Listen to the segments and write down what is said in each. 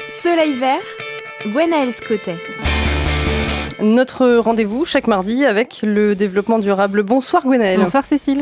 Soleil vert, Gwenaëlle Scottet. Notre rendez-vous chaque mardi avec le développement durable. Bonsoir Gwenaëlle. Bonsoir Cécile.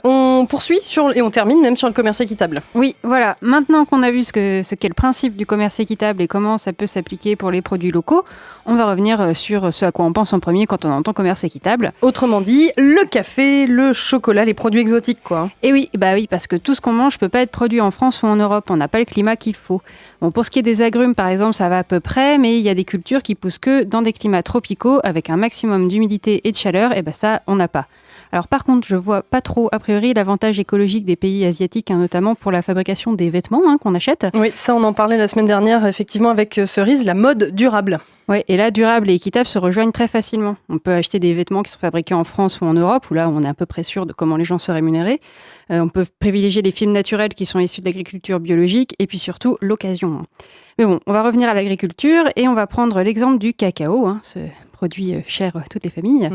On poursuit et on termine même sur le commerce équitable. Oui, voilà. Maintenant qu'on a vu ce qu'est le principe du commerce équitable et comment ça peut s'appliquer pour les produits locaux, on va revenir sur ce à quoi on pense en premier quand on entend commerce équitable. Autrement dit, le café, le chocolat, les produits exotiques quoi. Et oui, parce que tout ce qu'on mange peut pas être produit en France ou en Europe. On n'a pas le climat qu'il faut. Bon, pour ce qui est des agrumes par exemple, ça va à peu près, mais il y a des cultures qui poussent que dans des climats tropicaux avec un maximum d'humidité et de chaleur, et ça, on n'a pas. Alors par contre, je vois pas trop, a priori, l'avantage écologique des pays asiatiques, notamment pour la fabrication des vêtements qu'on achète. Oui, ça on en parlait la semaine dernière, effectivement, avec Cerise, la mode durable. Oui, et là, durable et équitable se rejoignent très facilement. On peut acheter des vêtements qui sont fabriqués en France ou en Europe, où là, on est à peu près sûr de comment les gens se rémunérer. On peut privilégier les films naturels qui sont issus de l'agriculture biologique, et puis surtout, l'occasion. Mais bon, on va revenir à l'agriculture, et on va prendre l'exemple du cacao, ce produit cher à toutes les familles.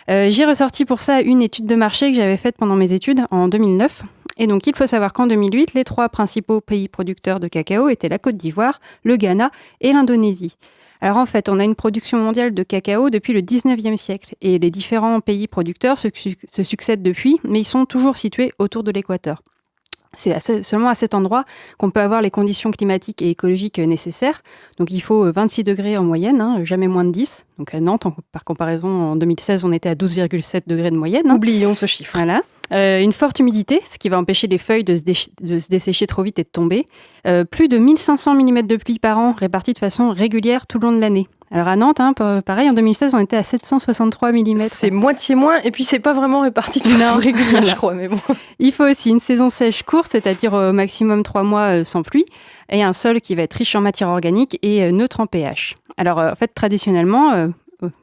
J'ai ressorti pour ça une étude de marché que j'avais faite pendant mes études en 2009. Et donc, il faut savoir qu'en 2008, les 3 principaux pays producteurs de cacao étaient la Côte d'Ivoire, le Ghana et l'Indonésie. Alors en fait, on a une production mondiale de cacao depuis le 19e siècle et les différents pays producteurs se succèdent depuis, mais ils sont toujours situés autour de l'équateur. C'est seulement à cet endroit qu'on peut avoir les conditions climatiques et écologiques nécessaires. Donc il faut 26 degrés en moyenne, jamais moins de 10. Donc à Nantes, par comparaison, en 2016, on était à 12,7 degrés de moyenne. Oublions ce chiffre. Voilà. Une forte humidité, ce qui va empêcher les feuilles de se dessécher trop vite et de tomber. Plus de 1500 mm de pluie par an répartis de façon régulière tout le long de l'année. Alors à Nantes, pareil, en 2016, on était à 763 mm. C'est moitié moins, et puis c'est pas vraiment réparti de façon régulière, je crois, mais bon. Il faut aussi une saison sèche courte, c'est-à-dire au maximum 3 mois sans pluie, et un sol qui va être riche en matière organique et neutre en pH. Alors en fait, traditionnellement,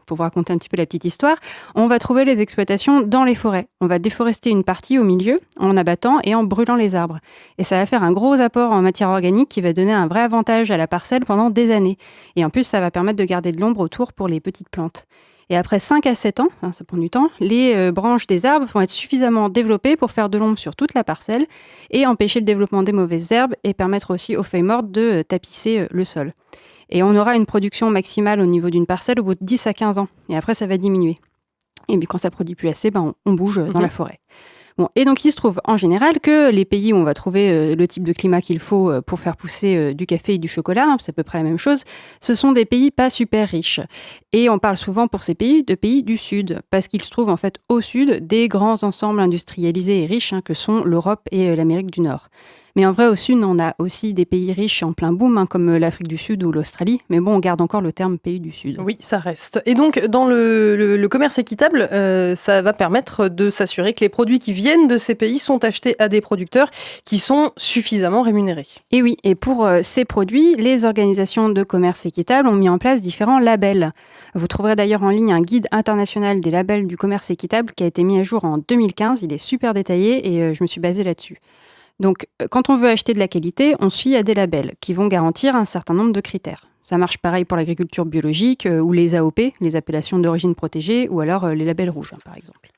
pour vous raconter un petit peu la petite histoire, on va trouver les exploitations dans les forêts. On va déforester une partie au milieu en abattant et en brûlant les arbres. Et ça va faire un gros apport en matière organique qui va donner un vrai avantage à la parcelle pendant des années. Et en plus, ça va permettre de garder de l'ombre autour pour les petites plantes. Et après 5 à 7 ans, ça prend du temps, les branches des arbres vont être suffisamment développées pour faire de l'ombre sur toute la parcelle et empêcher le développement des mauvaises herbes et permettre aussi aux feuilles mortes de tapisser le sol. Et on aura une production maximale au niveau d'une parcelle au bout de 10 à 15 ans. Et après, ça va diminuer. Et puis quand ça ne produit plus assez, on bouge dans la forêt. Bon, et donc, il se trouve en général que les pays où on va trouver le type de climat qu'il faut pour faire pousser du café et du chocolat, c'est à peu près la même chose, ce sont des pays pas super riches. Et on parle souvent pour ces pays de pays du Sud, parce qu'ils se trouvent en fait au Sud des grands ensembles industrialisés et riches que sont l'Europe et l'Amérique du Nord. Mais en vrai, au Sud, on a aussi des pays riches en plein boom, comme l'Afrique du Sud ou l'Australie. Mais bon, on garde encore le terme pays du Sud. Oui, ça reste. Et donc, dans le commerce équitable, ça va permettre de s'assurer que les produits qui viennent de ces pays sont achetés à des producteurs qui sont suffisamment rémunérés. Et oui, et pour ces produits, les organisations de commerce équitable ont mis en place différents labels. Vous trouverez d'ailleurs en ligne un guide international des labels du commerce équitable qui a été mis à jour en 2015. Il est super détaillé et je me suis basée là-dessus. Donc, quand on veut acheter de la qualité, on se fie à des labels qui vont garantir un certain nombre de critères. Ça marche pareil pour l'agriculture biologique ou les AOP, les appellations d'origine protégée, ou alors les labels rouges, par exemple.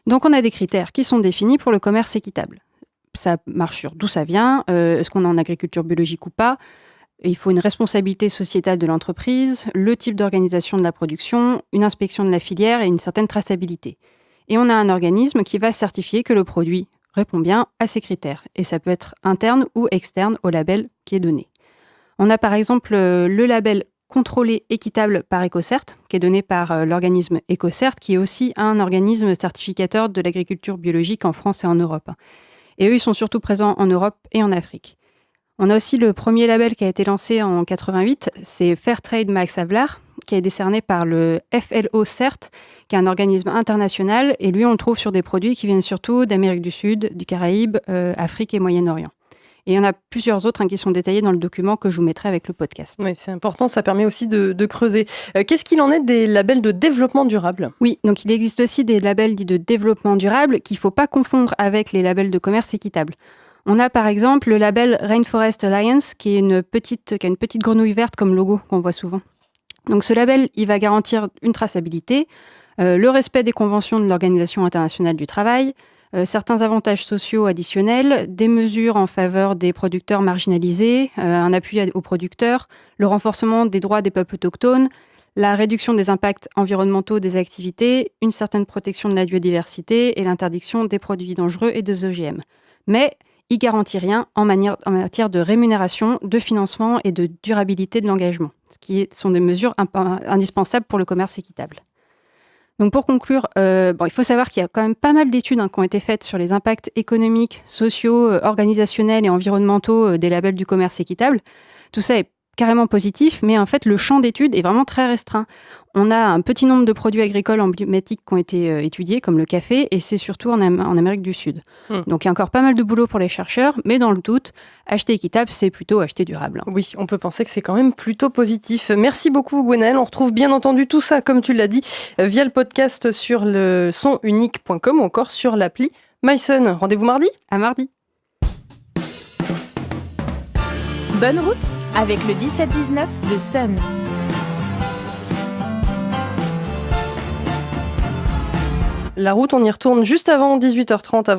Donc, on a des critères qui sont définis pour le commerce équitable. Ça marche sur d'où ça vient, est-ce qu'on est en agriculture biologique ou pas. Il faut une responsabilité sociétale de l'entreprise, le type d'organisation de la production, une inspection de la filière et une certaine traçabilité. Et on a un organisme qui va certifier que le produit répond bien à ces critères. Et ça peut être interne ou externe au label qui est donné. On a par exemple le label contrôlé équitable par EcoCert, qui est donné par l'organisme EcoCert, qui est aussi un organisme certificateur de l'agriculture biologique en France et en Europe. Et eux, ils sont surtout présents en Europe et en Afrique. On a aussi le premier label qui a été lancé en 88, c'est Fairtrade Max Havelaar, qui est décerné par le FLO CERT, qui est un organisme international, et lui, on le trouve sur des produits qui viennent surtout d'Amérique du Sud, du Caraïbe, Afrique et Moyen-Orient. Et il y en a plusieurs autres qui sont détaillés dans le document que je vous mettrai avec le podcast. Oui, c'est important, ça permet aussi de creuser. Qu'est-ce qu'il en est des labels de développement durable ? Oui, donc il existe aussi des labels dits de développement durable qu'il ne faut pas confondre avec les labels de commerce équitable. On a par exemple le label Rainforest Alliance, qui a une petite grenouille verte comme logo qu'on voit souvent. Donc ce label, il va garantir une traçabilité, le respect des conventions de l'Organisation internationale du travail, certains avantages sociaux additionnels, des mesures en faveur des producteurs marginalisés, un appui aux producteurs, le renforcement des droits des peuples autochtones, la réduction des impacts environnementaux des activités, une certaine protection de la biodiversité et l'interdiction des produits dangereux et des OGM. Mais il ne garantit rien en matière de rémunération, de financement et de durabilité de l'engagement, ce qui sont des mesures indispensables pour le commerce équitable. Donc pour conclure, il faut savoir qu'il y a quand même pas mal d'études qui ont été faites sur les impacts économiques, sociaux, organisationnels et environnementaux des labels du commerce équitable. Tout ça est carrément positif, mais en fait, le champ d'études est vraiment très restreint. On a un petit nombre de produits agricoles emblématiques qui ont été étudiés, comme le café, et c'est surtout en Amérique du Sud. Donc il y a encore pas mal de boulot pour les chercheurs, mais dans le doute, acheter équitable, c'est plutôt acheter durable. Oui, on peut penser que c'est quand même plutôt positif. Merci beaucoup Gwenaëlle. On retrouve bien entendu tout ça, comme tu l'as dit, via le podcast sur le sonunique.com ou encore sur l'appli myson. Rendez-vous mardi ? À mardi. Bonne route avec le 17-19 de Sun. La route, on y retourne juste avant 18h30, avant